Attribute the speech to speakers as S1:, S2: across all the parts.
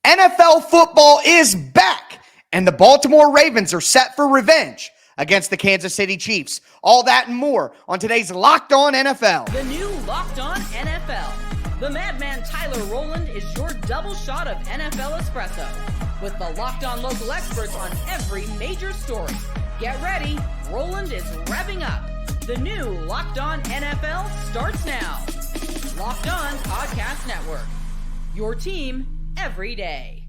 S1: NFL football is back, and the Baltimore Ravens are set for revenge against the Kansas City Chiefs. All that and more on today's Locked On NFL.
S2: The new Locked On NFL. The madman Tyler Rowland is your double shot of NFL espresso with the Locked On local experts on every major story. Get ready, Rowland is revving up. The new Locked On NFL starts now. Locked On Podcast Network. Your team every day.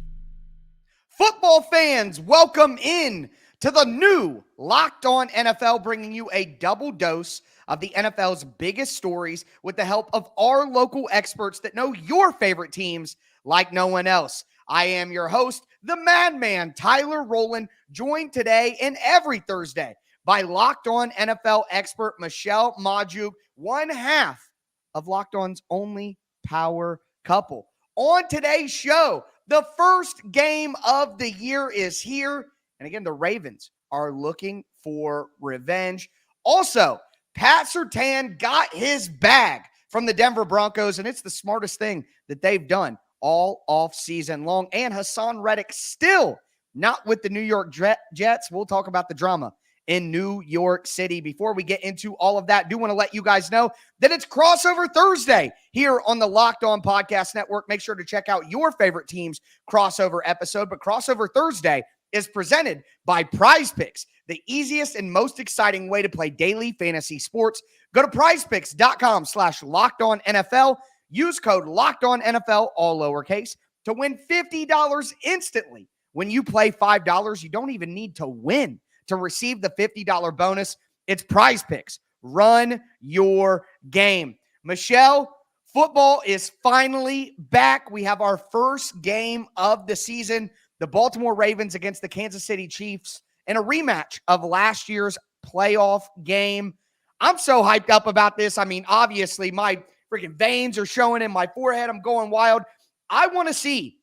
S1: Football fans, welcome in to the new Locked On NFL, bringing you a double dose of the NFL's biggest stories with the help of our local experts that know your favorite teams like no one else. I am your host, the madman Tyler Rowland, joined today and every Thursday by Locked On NFL expert Michelle Majuk, one half of Locked On's only power couple. On today's show, the first game of the year is here. And again, the Ravens are looking for revenge. Also, Pat Surtain got his bag from the Denver Broncos, and it's the smartest thing that they've done all offseason long. And Hassan Reddick still not with the New York Jets. We'll talk about the drama in New York City. Before we get into all of that, I do want to let you guys know that it's Crossover Thursday here on the Locked On Podcast Network. Make sure to check out your favorite team's crossover episode. But Crossover Thursday is presented by Prize Picks, the easiest and most exciting way to play daily fantasy sports. Go to prizepicks.com/LockedOnNFL. Use code LockedOnNFL, all lowercase, to win $50 instantly. When you play $5, you don't even need to win to receive the $50 bonus. It's Prize Picks. Run your game. Michelle, football is finally back. We have our first game of the season, the Baltimore Ravens against the Kansas City Chiefs, in a rematch of last year's playoff game. I'm so hyped up about this. I mean, obviously, my freaking veins are showing in my forehead. I'm going wild. I want to see,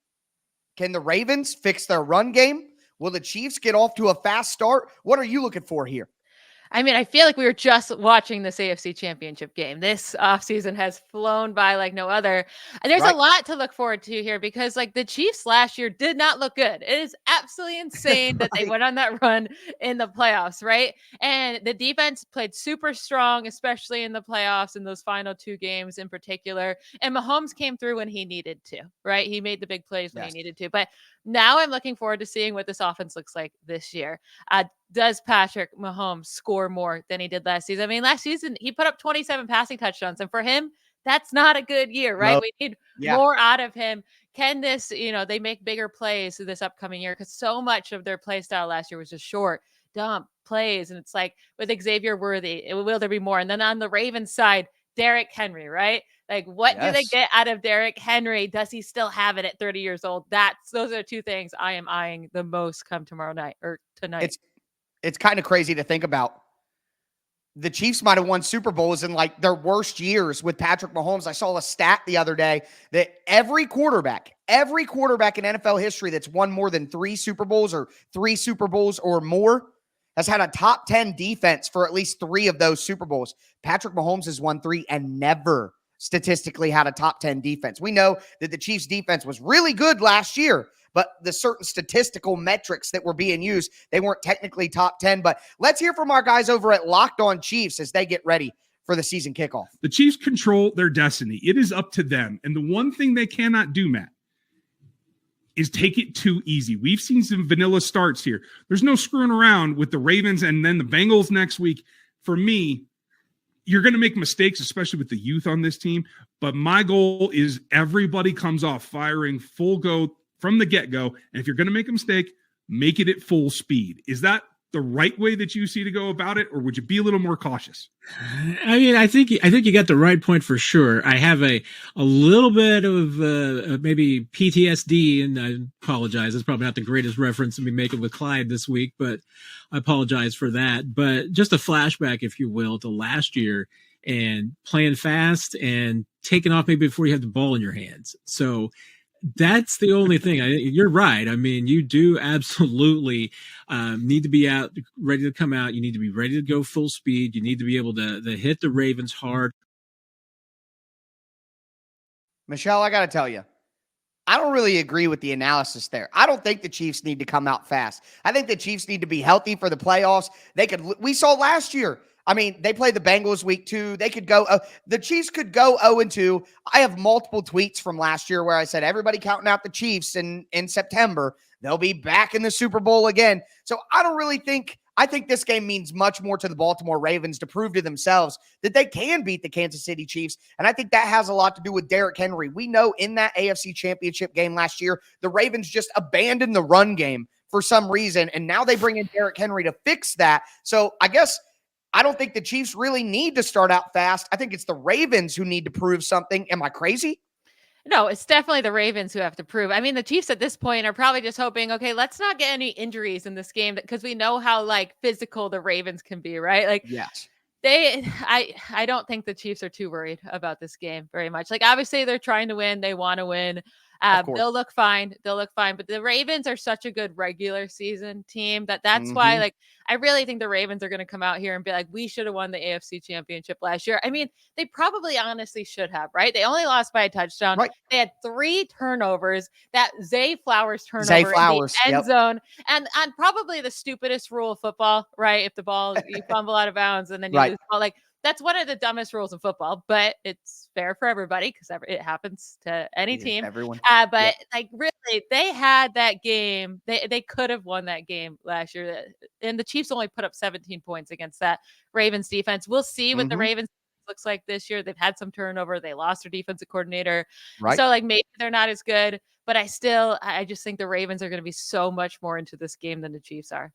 S1: can the Ravens fix their run game? Will the Chiefs get off to a fast start? What are you looking for here?
S3: I mean, I feel like we were just watching this AFC Championship game. This offseason has flown by like no other. And there's a lot to look forward to here because, like, the Chiefs last year did not look good. It is absolutely insane that they went on that run in the playoffs, right? And the defense played super strong, especially in the playoffs in those final two games in particular. And Mahomes came through when he needed to, right? He made the big plays when he needed to. But now I'm looking forward to seeing what this offense looks like this year. Does Patrick Mahomes score more than he did last season? I mean, last season, he put up 27 passing touchdowns. And for him, that's not a good year, right? We need more out of him. Can this, they make bigger plays this upcoming year? Because so much of their play style last year was just short, dump plays. And it's like with Xavier Worthy, will there be more? And then on the Ravens side, Derrick Henry, right? Like, what do they get out of Derrick Henry? Does he still have it at 30 years old? Those are the two things I am eyeing the most come tomorrow night or tonight.
S1: It's kind of crazy to think about. The Chiefs might have won Super Bowls in like their worst years with Patrick Mahomes. I saw a stat the other day that every quarterback in NFL history that's won more than 3 Super Bowls or 3 Super Bowls or more has had a top 10 defense for at least 3 of those Super Bowls. Patrick Mahomes has won 3 and never statistically had a top 10 defense. We know that the Chiefs defense was really good last year, but the certain statistical metrics that were being used, they weren't technically top 10. But let's hear from our guys over at Locked On Chiefs as they get ready for the season kickoff.
S4: The Chiefs control their destiny. It is up to them. And the one thing they cannot do, Matt, is take it too easy. We've seen some vanilla starts here. There's no screwing around with the Ravens and then the Bengals next week. For me, you're going to make mistakes, especially with the youth on this team. But my goal is everybody comes off firing full go from the get-go. And if you're going to make a mistake, make it at full speed. Is that the right way that you see to go about it, or would you be a little more cautious?
S5: I mean, I think you got the right point for sure. I have a little bit of maybe PTSD, and I apologize. It's probably not the greatest reference to be making with Clyde this week, but I apologize for that. But just a flashback, if you will, to last year and playing fast and taking off maybe before you have the ball in your hands. So that's the only thing. You're right. I mean, you do absolutely need to be out, ready to come out. You need to be ready to go full speed. You need to be able to hit the Ravens hard.
S1: Michelle, I got to tell you, I don't really agree with the analysis there. I don't think the Chiefs need to come out fast. I think the Chiefs need to be healthy for the playoffs. We saw last year. I mean, they played the Bengals week 2. They could go, the Chiefs could go 0-2. I have multiple tweets from last year where I said, everybody counting out the Chiefs in September. They'll be back in the Super Bowl again. So I think this game means much more to the Baltimore Ravens to prove to themselves that they can beat the Kansas City Chiefs. And I think that has a lot to do with Derrick Henry. We know in that AFC Championship game last year, the Ravens just abandoned the run game for some reason. And now they bring in Derrick Henry to fix that. So I guess I don't think the Chiefs really need to start out fast. I think it's the Ravens who need to prove something. Am I crazy?
S3: No, it's definitely the Ravens who have to prove. I mean, the Chiefs at this point are probably just hoping, okay, let's not get any injuries in this game because we know how like physical the Ravens can be, right? Like
S1: Yes.
S3: I don't think the Chiefs are too worried about this game very much. Like obviously they're trying to win, they want to win.
S1: Of course.
S3: They'll look fine. But the Ravens are such a good regular season team that's why, like, I really think the Ravens are going to come out here and be like, we should have won the AFC Championship last year. I mean, they probably honestly should have, right? They only lost by a touchdown.
S1: Right.
S3: They had 3 turnovers. That Zay Flowers turnover
S1: Zay
S3: in
S1: Flowers,
S3: the end
S1: yep.
S3: zone, and on probably the stupidest rule of football, right? If the ball you fumble out of bounds and then you
S1: Right.
S3: lose the ball, like. That's one of the dumbest rules in football, but it's fair for everybody because it happens to any team.
S1: Everyone.
S3: But like really, they had that game. They could have won that game last year, and the Chiefs only put up 17 points against that Ravens defense. We'll see what the Ravens looks like this year. They've had some turnover. They lost their defensive coordinator,
S1: Right.
S3: so like maybe they're not as good. But I just think the Ravens are going to be so much more into this game than the Chiefs are.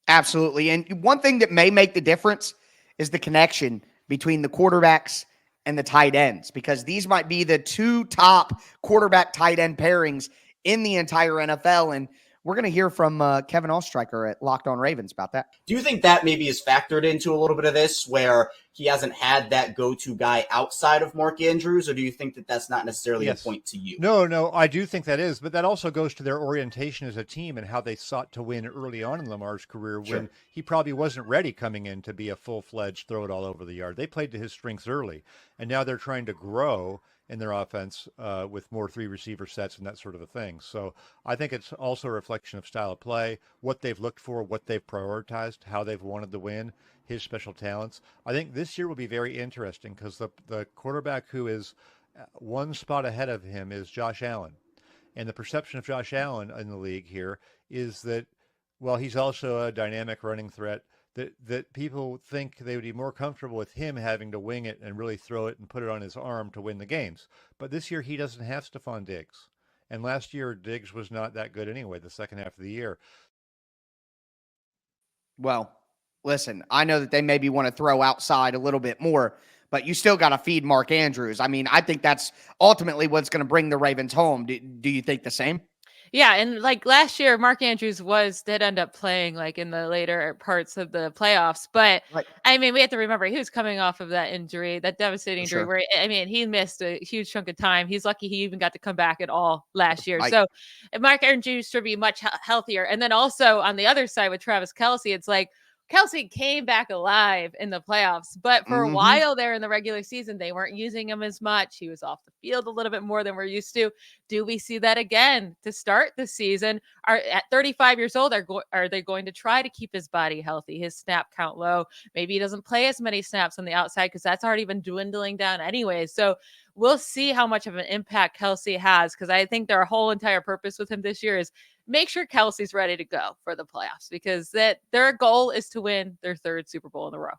S1: Absolutely. And one thing that may make the difference is the connection between the quarterbacks and the tight ends, because these might be the 2 top quarterback tight end pairings in the entire NFL. And we're going to hear from Kevin Ostreicher at Locked On Ravens about that.
S6: Do you think that maybe is factored into a little bit of this, where he hasn't had that go-to guy outside of Mark Andrews, or do you think that that's not necessarily a point to you?
S7: No, I do think that is, but that also goes to their orientation as a team and how they sought to win early on in Lamar's career when he probably wasn't ready coming in to be a full-fledged throw it all over the yard. They played to his strengths early, and now they're trying to grow in their offense with more 3 receiver sets and that sort of a thing. So I think it's also a reflection of style of play, what they've looked for, what they've prioritized, how they've wanted to win, his special talents. I think this year will be very interesting because the quarterback who is 1 spot ahead of him is Josh Allen. And the perception of Josh Allen in the league here is that, well, he's also a dynamic running threat, that people think they would be more comfortable with him having to wing it and really throw it and put it on his arm to win the games. But this year he doesn't have Stephon Diggs. And last year Diggs was not that good anyway, the second half of the year.
S1: Well, listen, I know that they maybe want to throw outside a little bit more, but you still got to feed Mark Andrews. I mean, I think that's ultimately what's going to bring the Ravens home. Do you think the same?
S3: Yeah, and like last year, Mark Andrews did end up playing like in the later parts of the playoffs. But I mean, we have to remember he was coming off of that injury, that devastating injury where, I mean, he missed a huge chunk of time. He's lucky he even got to come back at all last year. So Mark Andrews should be much healthier. And then also on the other side with Travis Kelce, it's like, Kelce came back alive in the playoffs, but for a while there in the regular season, they weren't using him as much. He was off the field a little bit more than we're used to. Do we see that again to start the season? At 35 years old, are they going to try to keep his body healthy, his snap count low? Maybe he doesn't play as many snaps on the outside because that's already been dwindling down anyway. So we'll see how much of an impact Kelce has, because I think their whole entire purpose with him this year is make sure Kelce's ready to go for the playoffs, because their goal is to win their 3rd Super Bowl in a row.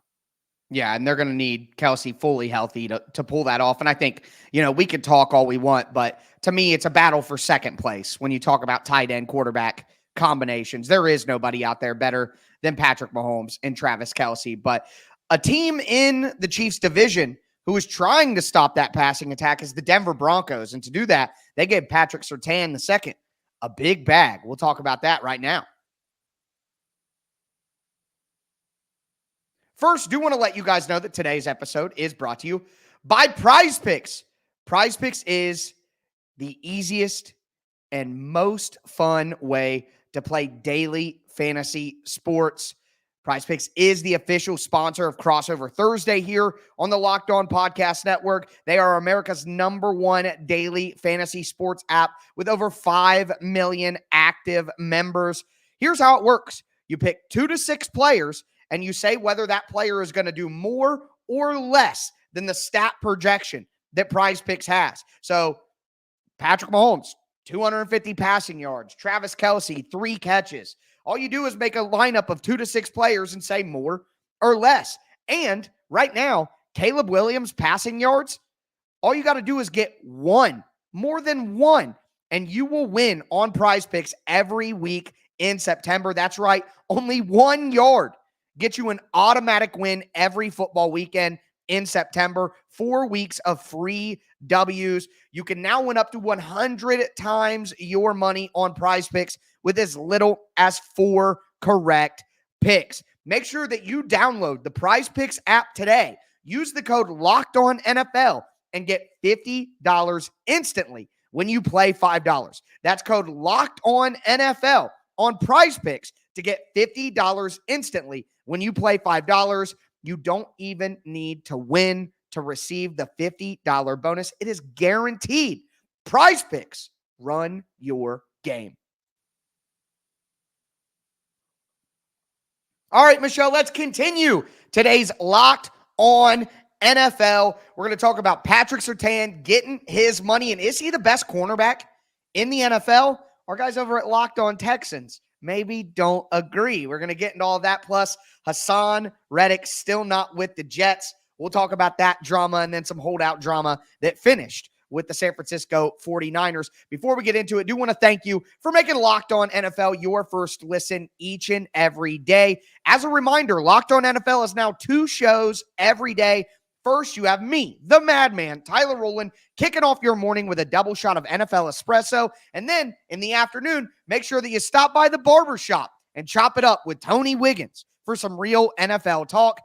S1: Yeah, and they're going to need Kelce fully healthy to pull that off. And I think, we could talk all we want, but to me, it's a battle for second place when you talk about tight end quarterback combinations. There is nobody out there better than Patrick Mahomes and Travis Kelce. But a team in the Chiefs division who is trying to stop that passing attack is the Denver Broncos. And to do that, they gave Patrick Surtain II a big bag. We'll talk about that right now. First, do want to let you guys know that today's episode is brought to you by Prize Picks. Prize Picks is the easiest and most fun way to play daily fantasy sports. PrizePicks is the official sponsor of Crossover Thursday here on the Locked On Podcast Network. They are America's #1 daily fantasy sports app with over 5 million active members. Here's how it works. You pick 2 to 6 players, and you say whether that player is going to do more or less than the stat projection that PrizePicks has. So Patrick Mahomes, 250 passing yards. Travis Kelce, 3 catches. All you do is make a lineup of 2 to 6 players and say more or less. And right now, Caleb Williams passing yards, all you got to do is get 1, more than 1, and you will win on PrizePicks every week in September. That's right. Only 1 yard gets you an automatic win every football weekend in September. 4 weeks of free W's. You can now win up to 100 times your money on PrizePicks with as little as 4 correct picks. Make sure that you download the PrizePicks app today. Use the code LOCKEDONNFL and get $50 instantly when you play $5. That's code LOCKEDONNFL on PrizePicks to get $50 instantly when you play $5. You don't even need to win to receive the $50 bonus. It is guaranteed. PrizePicks, run your game. All right, Michelle, let's continue today's Locked On NFL. We're going to talk about Patrick Surtain getting his money. And is he the best cornerback in the NFL? Our guys over at Locked On Texans maybe don't agree. We're going to get into all of that. Plus, Hassan Reddick still not with the Jets. We'll talk about that drama and then some holdout drama that finished with the San Francisco 49ers. Before we get into it, I do want to thank you for making Locked On NFL your first listen each and every day. As a reminder, Locked On NFL is now 2 shows every day. First, you have me, the madman, Tyler Rowland, kicking off your morning with a double shot of NFL espresso. And then in the afternoon, make sure that you stop by the barbershop and chop it up with Tony Wiggins for some real NFL talk.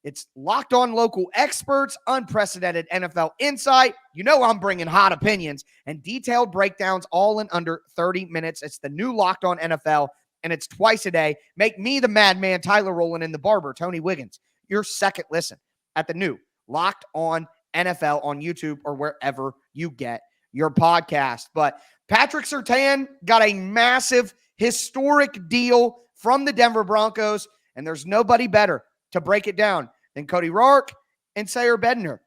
S1: It's Locked On local experts, unprecedented NFL insight. You know I'm bringing hot opinions and detailed breakdowns all in under 30 minutes. It's the new Locked On NFL, and it's twice a day. Make me the madman, Tyler Rowland, and the barber, Tony Wiggins, your second listen at the new Locked On NFL on YouTube or wherever you get your podcast. But Patrick Surtain got a massive, historic deal from the Denver Broncos, and there's nobody better to break it down than Cody Roark and Sayer Bednar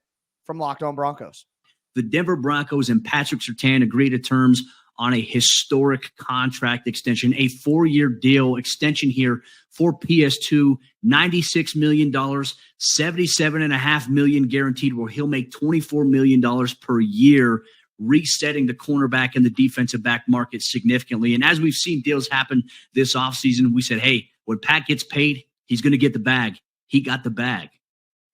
S1: from Locked On Broncos.
S8: The Denver Broncos and Patrick Surtain agreed to terms on a historic contract extension, a 4-year deal extension here for PS2, $96 million, $77.5 million guaranteed, where he'll make $24 million per year, resetting the cornerback and the defensive back market significantly. And as we've seen deals happen this offseason, we said, hey, when Pat gets paid, he's going to get the bag. He got the bag.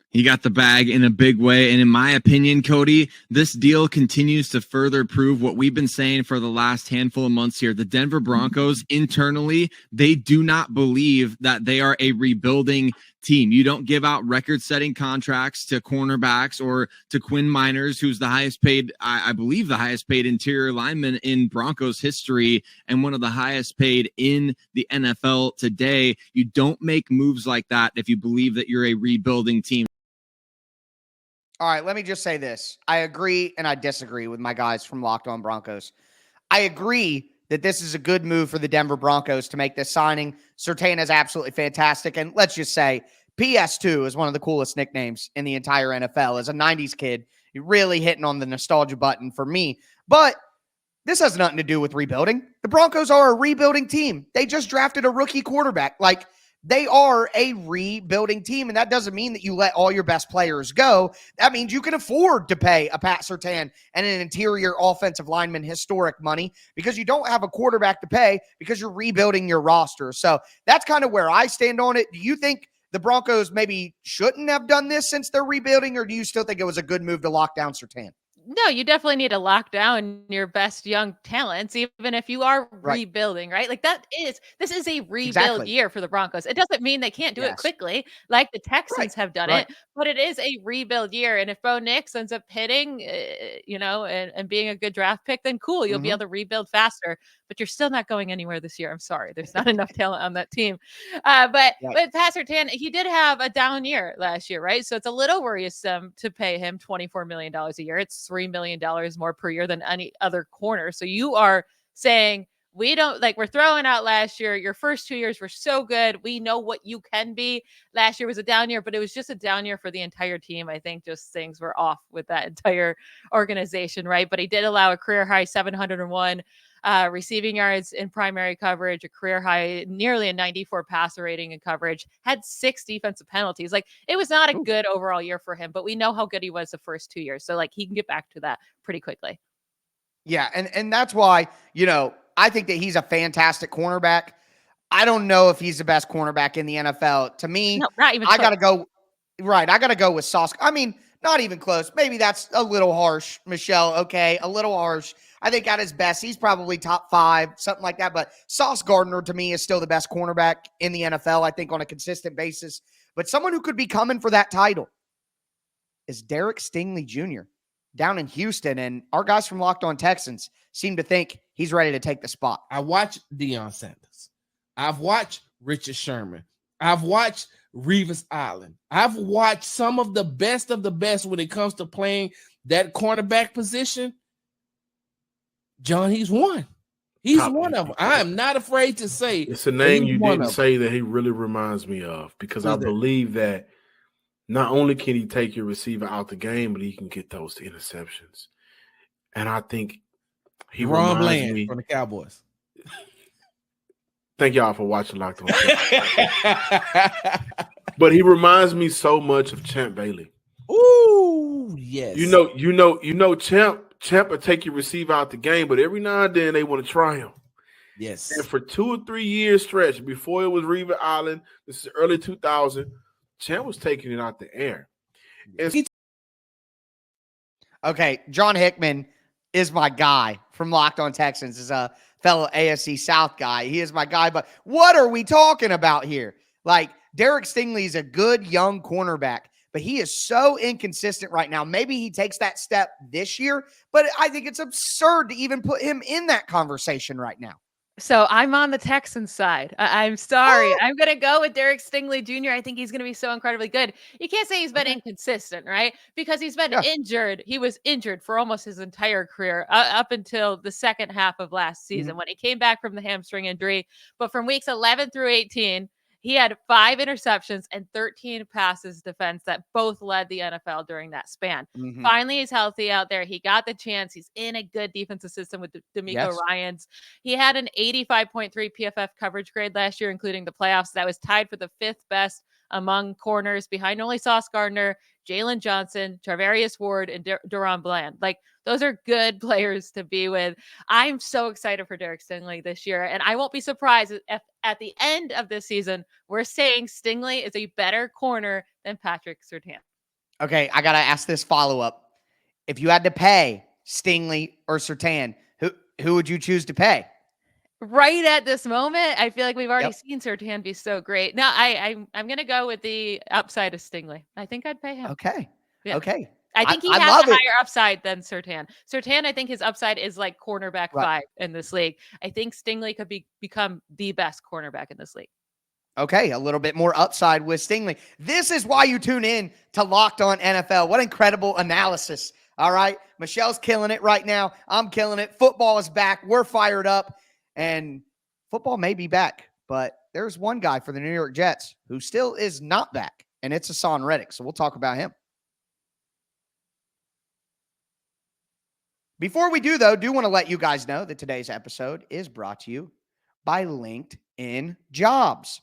S9: He got the bag in a big way. And in my opinion, Cody, this deal continues to further prove what we've been saying for the last handful of months here. The Denver Broncos internally, they do not believe that they are a rebuilding team. You don't give out record-setting contracts to cornerbacks or to Quinn Miners, who's the highest paid, I believe the highest paid interior lineman in Broncos history and one of the highest paid in the NFL today. You don't make moves like that if you believe that you're a rebuilding team.
S1: All right, let me just say this. I agree and I disagree with my guys from Locked On Broncos. I agree that this is a good move for the Denver Broncos to make this signing. Surtain is absolutely fantastic. And let's just say PS2 is one of the coolest nicknames in the entire NFL. As a 90s kid, you're really hitting on the nostalgia button for me. But this has nothing to do with rebuilding. The Broncos are a rebuilding team. They just drafted a rookie quarterback. Like, they are a rebuilding team, and that doesn't mean that you let all your best players go. That means you can afford to pay a Pat Surtain and an interior offensive lineman historic money because you don't have a quarterback to pay because you're rebuilding your roster. So that's kind of where I stand on it. Do you think the Broncos maybe shouldn't have done this since they're rebuilding, or do you still think it was a good move to lock down Surtain?
S3: No, you definitely need to lock down your best young talents, even if you are
S1: Right.
S3: rebuilding, right? Like this is a rebuild
S1: Exactly.
S3: year for the Broncos. It doesn't mean they can't do it
S1: Yes.
S3: quickly, like the
S1: Right.
S3: Texans have done
S1: Right.
S3: it, but it is a rebuild year. And if Bo Nix ends up hitting, and being a good draft pick, then cool, you'll be
S1: Mhm.
S3: able to rebuild faster. But you're still not going anywhere this year. I'm sorry, there's not enough talent on that team. But
S1: Right.
S3: with Pat Surtain, he did have a down year last year, right? So it's a little worrisome to pay him $24 million a year. It's $3 million more per year than any other corner. So you are saying, we don't like, we're throwing out last year. Your first 2 years were so good. We know what you can be. Last year was a down year, but it was just a down year for the entire team. I think just things were off with that entire organization, right? But he did allow a career high 701 receiving yards in primary coverage, a career high, nearly a 94 passer rating in coverage, had 6 defensive penalties. Like, it was not a
S1: Ooh.
S3: good overall year for him, but we know how good he was the first 2 years. So like, he can get back to that pretty quickly.
S1: Yeah, and that's why, I think that he's a fantastic cornerback. I don't know if he's the best cornerback in the NFL. To me,
S3: No, not even
S1: I
S3: close.
S1: got to go right. I got to go with Sauce. I mean, not even close. Maybe that's a little harsh, Michelle. Okay, a little harsh. I think at his best, he's probably top 5, something like that. But Sauce Gardner, to me, is still the best cornerback in the NFL, I think, on a consistent basis. But someone who could be coming for that title is Derek Stingley Jr. down in Houston. And our guys from Locked On Texans seem to think he's ready to take the spot.
S10: I watched Deion Sanders. I've watched Richard Sherman. I've watched Revis Island. I've watched some of the best when it comes to playing that cornerback position. John, he's one. He's one of them. I am not afraid to say
S11: it's a name you didn't
S10: them.
S11: say that he really reminds me of, because I believe that not only can he take your receiver out the game, but he can get those interceptions. And I think he
S10: Ron
S11: reminds
S10: Bland
S11: me
S10: from the Cowboys.
S11: Thank y'all for watching Locked On. But he reminds me so much of Champ Bailey.
S10: Ooh, yes.
S11: You know, Champ will take your receiver out the game, but every now and then they want to try him.
S10: Yes.
S11: And for 2 or 3 years stretch, before it was Revis Island, this is early 2000, Champ was taking it out the air.
S1: Okay, John Hickman is my guy from Locked On Texans, is a fellow AFC South guy. He is my guy, but what are we talking about here? Like, Derek Stingley is a good young cornerback, but he is so inconsistent right now. Maybe he takes that step this year, but I think it's absurd to even put him in that conversation right now.
S3: So I'm on the Texans side. I'm sorry. I'm going to go with Derek Stingley Jr. I think he's going to be so incredibly good. You can't say he's been inconsistent, right? Because he's been injured. He was injured for almost his entire career up until the second half of last season when he came back from the hamstring injury. But from weeks 11 through 18, he had 5 interceptions and 13 passes defense that both led the NFL during that span. Finally, he's healthy out there. He got the chance. He's in a good defensive system with D'Amico Ryans. He had an 85.3 PFF coverage grade last year, including the playoffs. That was tied for the 5th best among corners, behind only Sauce Gardner, Jalen Johnson, Charvarius Ward, and Duron Bland. Like, those are good players to be with. I'm so excited for Derek Stingley this year, and I won't be surprised if at the end of this season, we're saying Stingley is a better corner than Patrick Surtain.
S1: Okay, I got to ask this follow-up. If you had to pay Stingley or Surtain, who would you choose to pay?
S3: Right at this moment, I feel like we've already seen Surtain be so great. Now, I'm going to go with the upside of Stingley. I think I'd pay him.
S1: Okay.
S3: Yeah.
S1: Okay.
S3: I think he has a higher upside than Surtain. Surtain, I think his upside is like cornerback 5 in this league. I think Stingley could become the best cornerback in this league.
S1: Okay, a little bit more upside with Stingley. This is why you tune in to Locked On NFL. What incredible analysis. All right. Michelle's killing it right now. I'm killing it. Football is back. We're fired up. And football may be back, but there's one guy for the New York Jets who still is not back, and it's Hassan Reddick. So we'll talk about him. Before we do, though, do want to let you guys know that today's episode is brought to you by LinkedIn Jobs.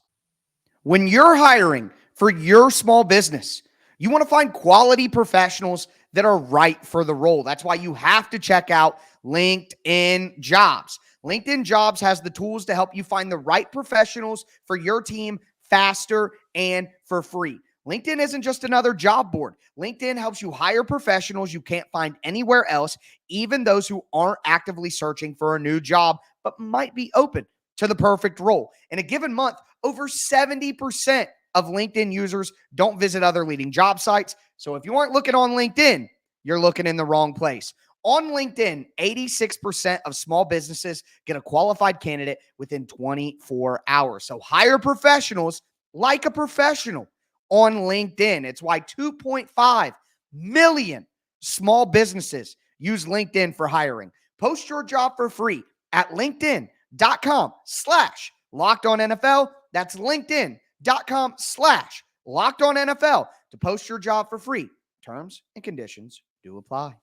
S1: When you're hiring for your small business, you want to find quality professionals that are right for the role. That's why you have to check out LinkedIn Jobs. LinkedIn Jobs has the tools to help you find the right professionals for your team faster and for free. LinkedIn isn't just another job board. LinkedIn helps you hire professionals you can't find anywhere else, even those who aren't actively searching for a new job, but might be open to the perfect role. In a given month, over 70% of LinkedIn users don't visit other leading job sites. So if you aren't looking on LinkedIn, you're looking in the wrong place. On LinkedIn, 86% of small businesses get a qualified candidate within 24 hours. So hire professionals like a professional on LinkedIn. It's why 2.5 million small businesses use LinkedIn for hiring. Post your job for free at LinkedIn.com/LockedOnNFL. That's LinkedIn.com/LockedOnNFL to post your job for free. Terms and conditions do apply.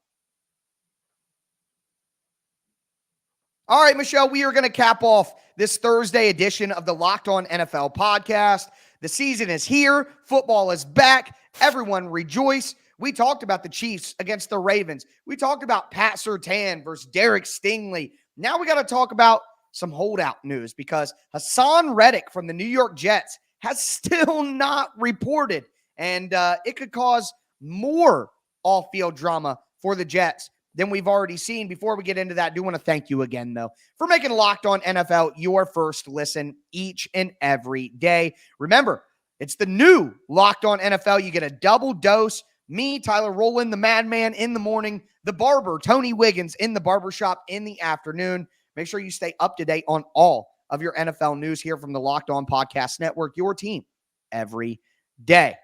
S1: All right, Michelle, we are going to cap off this Thursday edition of the Locked On NFL podcast. The season is here. Football is back. Everyone rejoice. We talked about the Chiefs against the Ravens. We talked about Pat Surtain versus Derek Stingley. Now we got to talk about some holdout news because Hassan Reddick from the New York Jets has still not reported, and it could cause more off-field drama for the Jets than we've already seen. Before we get into that, I do want to thank you again, though, for making Locked On NFL your first listen each and every day. Remember, it's the new Locked On NFL. You get a double dose. Me, Tyler Rowland, the madman in the morning, the barber, Tony Wiggins, in the barbershop in the afternoon. Make sure you stay up to date on all of your NFL news here from the Locked On Podcast Network, your team every day.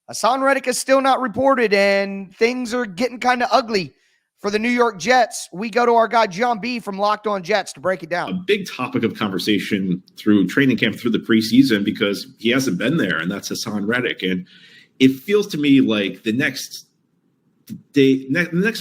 S1: Hassan Reddick is still not reported, and things are getting kind of ugly for the New York Jets. We go to our guy, John B. from Locked On Jets to break it down.
S12: A big topic of conversation through training camp, through the preseason, because he hasn't been there, and that's Hassan Reddick. And it feels to me like the next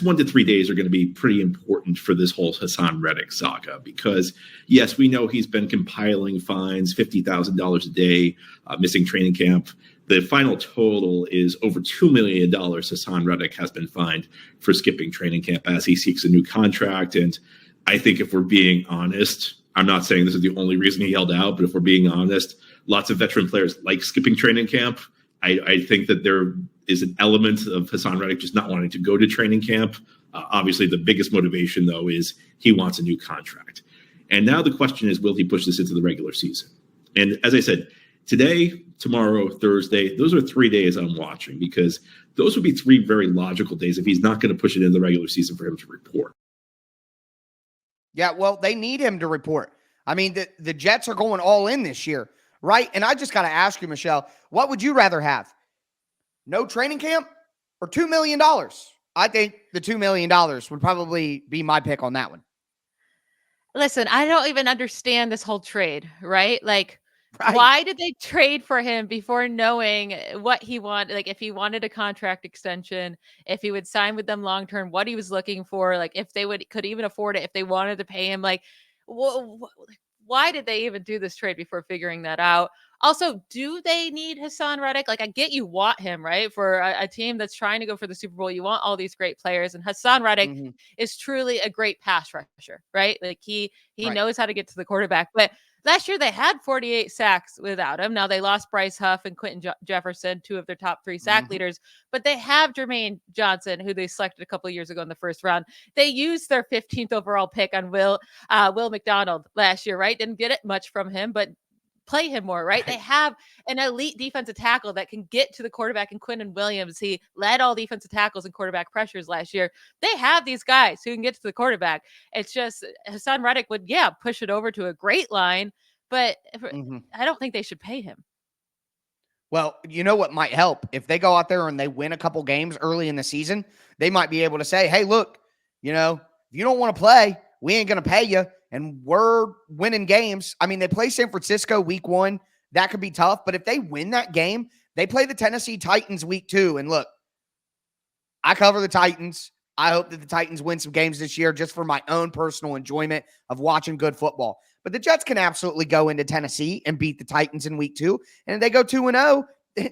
S12: 1 to 3 days are going to be pretty important for this whole Hassan Reddick saga, because yes, we know he's been compiling fines, $50,000 a day, missing training camp. The final total is over $2 million Hassan Reddick has been fined for skipping training camp as he seeks a new contract. And I think if we're being honest, I'm not saying this is the only reason he held out, but if we're being honest, lots of veteran players like skipping training camp. I think that there is an element of Hassan Reddick just not wanting to go to training camp. Obviously, the biggest motivation, though, is he wants a new contract. And now the question is, will he push this into the regular season? And as I said, today, tomorrow, Thursday, those are 3 days I'm watching, because those would be 3 very logical days if he's not going to push it in the regular season for him to report.
S1: Yeah, well, they need him to report. I mean, the Jets are going all in this year, right? And I just got to ask you, Michelle, what would you rather have? No training camp or $2 million? I think the $2 million would probably be my pick on that one.
S3: Listen, I don't even understand this whole trade, right? Like,
S1: right.
S3: Why did they trade for him before knowing what he wanted? Like, if he wanted a contract extension, if he would sign with them long term, what he was looking for, like if they could even afford it, if they wanted to pay him, like, why did they even do this trade before figuring that out? Also, do they need Hassan Reddick? Like, I get you want him, right? For a team that's trying to go for the Super Bowl, you want all these great players. And Hassan Reddick is truly a great pass rusher, right? Like, he knows how to get to the quarterback. But last year, they had 48 sacks without him. Now, they lost Bryce Huff and Quentin Jefferson, 2 of their top 3 sack leaders. But they have Jermaine Johnson, who they selected a couple of years ago in the first round. They used their 15th overall pick on Will McDonald last year, right? Didn't get it much from him, but play him more, right? They have an elite defensive tackle that can get to the quarterback in Quentin Williams. He led all defensive tackles and quarterback pressures last year. They have these guys who can get to the quarterback. It's just Hassan Reddick would, push it over to a great line, but I don't think they should pay him.
S1: Well, you know what might help? If they go out there and they win a couple games early in the season, they might be able to say, hey, look, if you don't want to play, we ain't going to pay you. And we're winning games. I mean, they play San Francisco week 1. That could be tough. But if they win that game, they play the Tennessee Titans week 2. And look, I cover the Titans. I hope that the Titans win some games this year just for my own personal enjoyment of watching good football. But the Jets can absolutely go into Tennessee and beat the Titans in week 2. And if they go 2-0,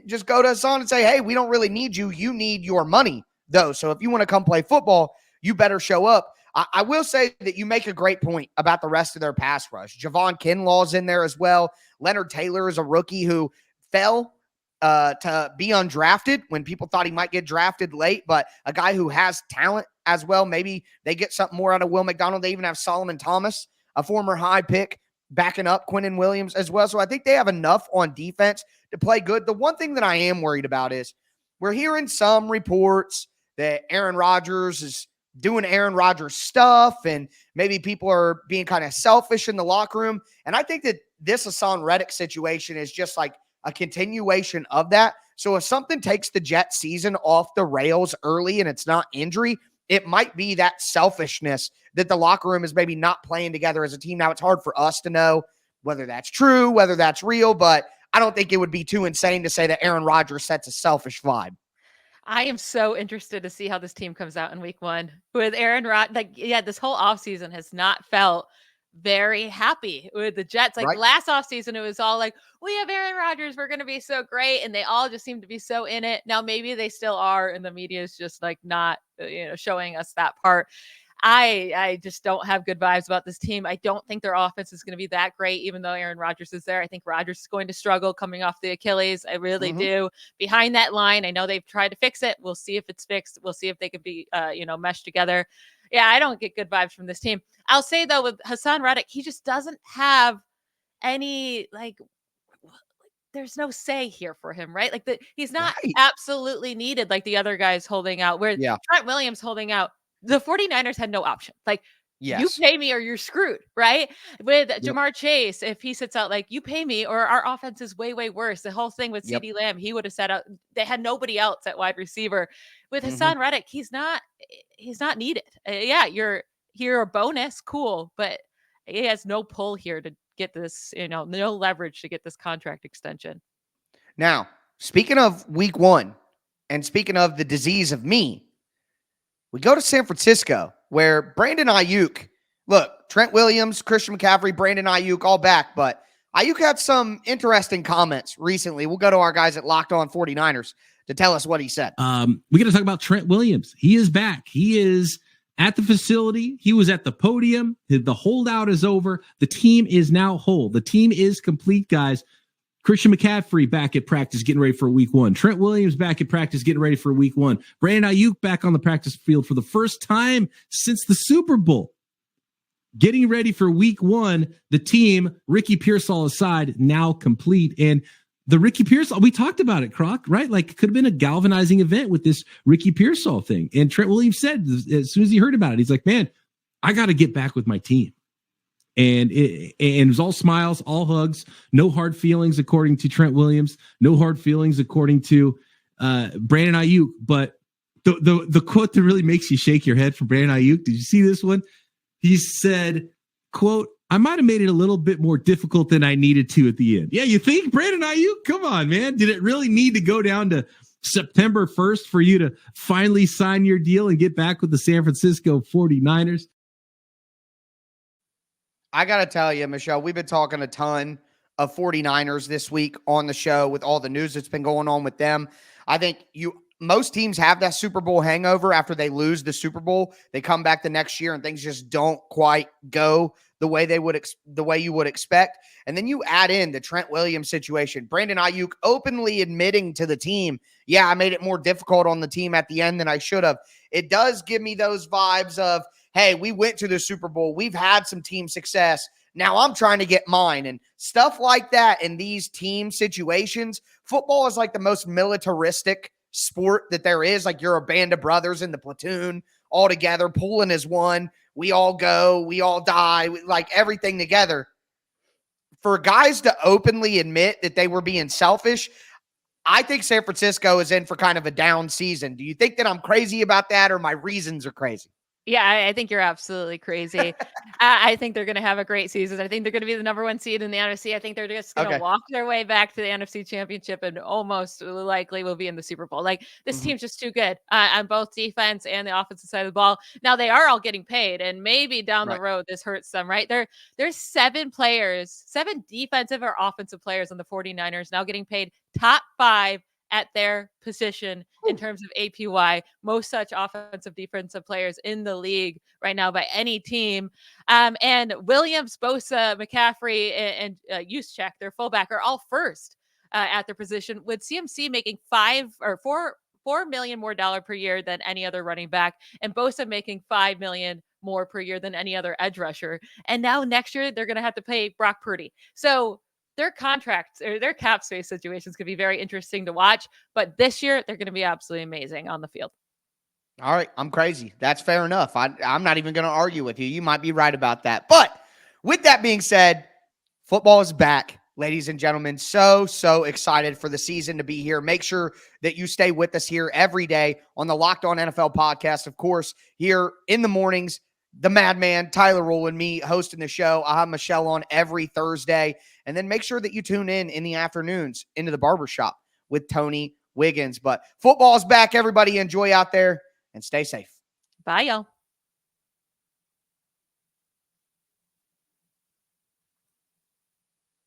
S1: just go to Hassan and say, hey, we don't really need you. You need your money, though. So if you want to come play football, you better show up. I will say that you make a great point about the rest of their pass rush. Javon Kinlaw's in there as well. Leonard Taylor is a rookie who fell to be undrafted when people thought he might get drafted late, but a guy who has talent as well. Maybe they get something more out of Will McDonald. They even have Solomon Thomas, a former high pick, backing up Quinnen Williams as well. So I think they have enough on defense to play good. The one thing that I am worried about is we're hearing some reports that Aaron Rodgers is doing Aaron Rodgers stuff, and maybe people are being kind of selfish in the locker room. And I think that this Hassan Reddick situation is just like a continuation of that. So if something takes the Jet season off the rails early and it's not injury, it might be that selfishness that the locker room is maybe not playing together as a team. Now, it's hard for us to know whether that's true, whether that's real, but I don't think it would be too insane to say that Aaron Rodgers sets a selfish vibe.
S3: I am so interested to see how this team comes out in week 1 with Aaron this whole offseason has not felt very happy with the Jets. Like last offseason, it was all like, we have Aaron Rodgers, we're going to be so great. And they all just seem to be so in it. Now, maybe they still are, and the media is just like not, showing us that part. I just don't have good vibes about this team. I don't think their offense is going to be that great, even though Aaron Rodgers is there. I think Rodgers is going to struggle coming off the Achilles. I really do. Behind that line, I know they've tried to fix it. We'll see if it's fixed. We'll see if they can be, meshed together. Yeah, I don't get good vibes from this team. I'll say, though, with Hassan Reddick, he just doesn't have any, there's no say here for him, right? He's not absolutely needed like the other guys holding out, where Trent Williams holding out. The 49ers had no option. You pay me or you're screwed, right? With Jamar Chase, if he sits out, you pay me or our offense is way, way worse. The whole thing with CeeDee Lamb, he would have set out. They had nobody else at wide receiver. With Hassan Reddick, he's not needed. You're a bonus, cool, but he has no pull here to get this, no leverage to get this contract extension.
S1: Now, speaking of week 1 and speaking of the disease of me, we go to San Francisco, where Brandon Ayuk, look, Trent Williams, Christian McCaffrey, Brandon Ayuk, all back, but Ayuk had some interesting comments recently. We'll go to our guys at Locked On 49ers to tell us what he said.
S13: We got to talk about Trent Williams. He is back. He is at the facility. He was at the podium. The holdout is over. The team is now whole. The team is complete, guys. Christian McCaffrey back at practice, getting ready for week 1. Trent Williams back at practice, getting ready for week 1. Brandon Ayuk back on the practice field for the first time since the Super Bowl. Getting ready for week 1. The team, Ricky Pearsall aside, now complete. And the Ricky Pearsall, we talked about it, Croc, right? It could have been a galvanizing event with this Ricky Pearsall thing. And Trent Williams said, as soon as he heard about it, he's like, man, I got to get back with my team. And it was all smiles, all hugs, no hard feelings, according to Trent Williams, no hard feelings, according to Brandon Ayuk. But the quote that really makes you shake your head from Brandon Ayuk, did you see this one? He said, quote, I might have made it a little bit more difficult than I needed to at the end. Yeah, you think, Brandon Ayuk? Come on, man. Did it really need to go down to September 1st for you to finally sign your deal and get back with the San Francisco 49ers?
S1: I got to tell you, Michelle, we've been talking a ton of 49ers this week on the show with all the news that's been going on with them. I think most teams have that Super Bowl hangover after they lose the Super Bowl. They come back the next year and things just don't quite go the way you would expect. And then you add in the Trent Williams situation. Brandon Ayuk openly admitting to the team, yeah, I made it more difficult on the team at the end than I should have. It does give me those vibes of, hey, we went to the Super Bowl. We've had some team success. Now I'm trying to get mine. And stuff like that in these team situations. Football is like the most militaristic sport that there is. You're a band of brothers in the platoon all together. Pulling as one. We all go. We all die. Everything together. For guys to openly admit that they were being selfish, I think San Francisco is in for kind of a down season. Do you think that I'm crazy about that, or my reasons are crazy?
S3: Yeah, I think you're absolutely crazy. I think they're going to have a great season. I think they're going to be the number 1 seed in the NFC. I think they're just going to walk their way back to the NFC Championship and almost likely will be in the Super Bowl. This team's just too good on both defense and the offensive side of the ball. Now they are all getting paid, and maybe down the road this hurts them, right? There's 7 defensive or offensive players on the 49ers now getting paid top 5 at their position in terms of APY, most such offensive defensive players in the league right now by any team. And Williams, Bosa, McCaffrey, and Juszczyk, their fullback, are all first at their position, with CMC making $4 million more per year than any other running back, and Bosa making $5 million more per year than any other edge rusher. And now next year they're going to have to pay Brock Purdy. So their contracts or their cap space situations could be very interesting to watch. But this year they're going to be absolutely amazing on the field.
S1: All right, I'm crazy. That's fair enough. I'm not even going to argue with you. You might be right about that. But with that being said, football is back. Ladies and gentlemen, so excited for the season to be here. Make sure that you stay with us here every day on the Locked On NFL podcast. Of course, here in the mornings, the madman, Tyler Rowland, me hosting the show. I'll have Michelle on every Thursday. And then make sure that you tune in the afternoons into the barbershop with Tony Wiggins. But football is back, everybody. Enjoy out there and stay safe.
S3: Bye, y'all.